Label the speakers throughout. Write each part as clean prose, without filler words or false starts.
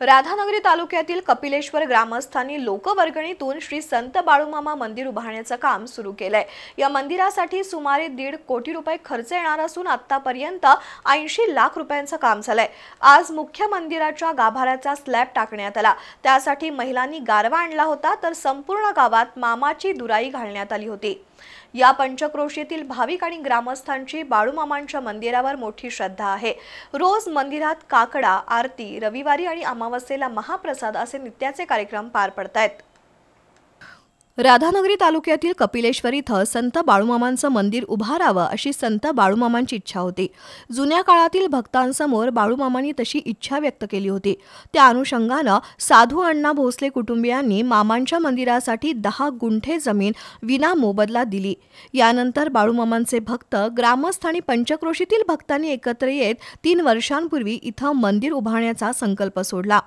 Speaker 1: राधानगरी तालुक्यातील कपिलेश्वर ग्रामस्थांनी लोकवर्गणीतून श्री संत बाळूमामा मंदिर उभारण्याचं काम सुरू केलंय। या मंदिरासाठी सुमारे 1.5 कोटी रुपये खर्च येणार असून आतापर्यंत 80 लाख रुपयांचं काम झालंय। आज मुख्य मंदिराच्या गाभाऱ्याचा स्लॅब टाकण्यात आला। त्यासाठी महिलांनी गारवा आणला होता, तर संपूर्ण गावात मामाची दुराई घालण्यात आली होती। या पंचक्रोशीतील भाविक आणि ग्रामस्थांची बाळूमामांच्या मंदिरावर मोठी श्रद्धा आहे। रोज मंदिरात काकडा आरती, रविवारी आणि अमावस्येला महाप्रसाद असे नित्याचे कार्यक्रम पार पडतायत। राधानगरी तालुक्यातील कपिलेश्वर इथं संत बाळूमामांचं मंदिर उभारावं अशी संत बाळूमामांची इच्छा होती। जुन्या काळातील भक्तांसमोर बाळूमामांनी तशी इच्छा व्यक्त केली होती। त्या अनुषंगानं साधू अण्णा भोसले कुटुंबियांनी मामांच्या मंदिरासाठी 10 गुंठे जमीन विना मोबदला दिली। यानंतर बाळूमामांचे भक्त, ग्रामस्थ आणि पंचक्रोशीतील भक्तांनी एकत्र येत 3 वर्षांपूर्वी इथं मंदिर उभारण्याचा संकल्प सोडला।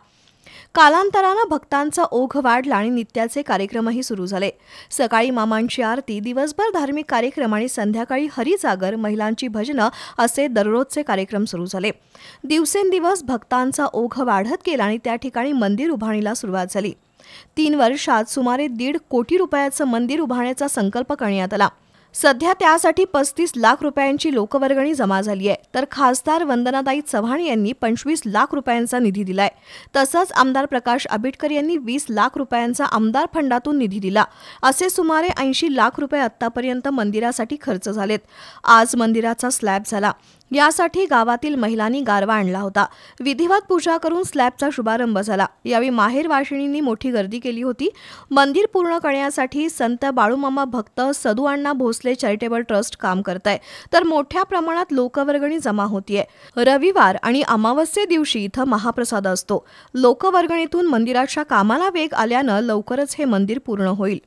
Speaker 1: कालांतरानं भक्तांचा ओघ वाढला आणि नित्याचे कार्यक्रमही सुरू झाले। सकाळी मामांची आरती, दिवसभर धार्मिक कार्यक्रम आणि संध्याकाळी हरिजागर, महिलांची भजनं असे दररोजचे कार्यक्रम सुरू झाले। दिवसेंदिवस भक्तांचा ओघ वाढत गेला आणि त्या ठिकाणी मंदिर उभारणीला सुरुवात झाली। 3 वर्षात सुमारे 1.5 कोटी रुपयाचं मंदिर उभारण्याचा संकल्प करण्यात आला। सध्या त्यासाठी 35 लाख रुपयांची लोकवर्गणी जमा झाली आहे, तर खासदार वंदनाताई चव्हाण यांनी 25 लाख रुपयांचा निधी दिलाय। तसंच आमदार प्रकाश आंबेडकर यांनी 20 लाख रुपयांचा आमदार फंडातून निधी दिला। असे सुमारे 80 लाख रुपये आतापर्यंत मंदिरासाठी खर्च झालेत। आज मंदिराचा स्लॅब झाला। यासाठी गावातील महिलांनी गारवा आणला होता। विधिवत पूजा करून स्लॅबचा शुभारंभ झाला। यावेळी माहेर वाशिणींनी मोठी गर्दी केली होती। मंदिर पूर्ण करण्यासाठी संत बाळूमामा भक्त सदू अण्णा भोसले चॅरिटेबल ट्रस्ट काम करताय, तर मोठ्या प्रमाणात लोकवर्गणी जमा होतीये। रविवार आणि अमावस्ये दिवशी इथं महाप्रसाद असतो। लोकवर्गणीतून मंदिराच्या कामाला वेग आल्यानं लवकरच हे मंदिर पूर्ण होईल।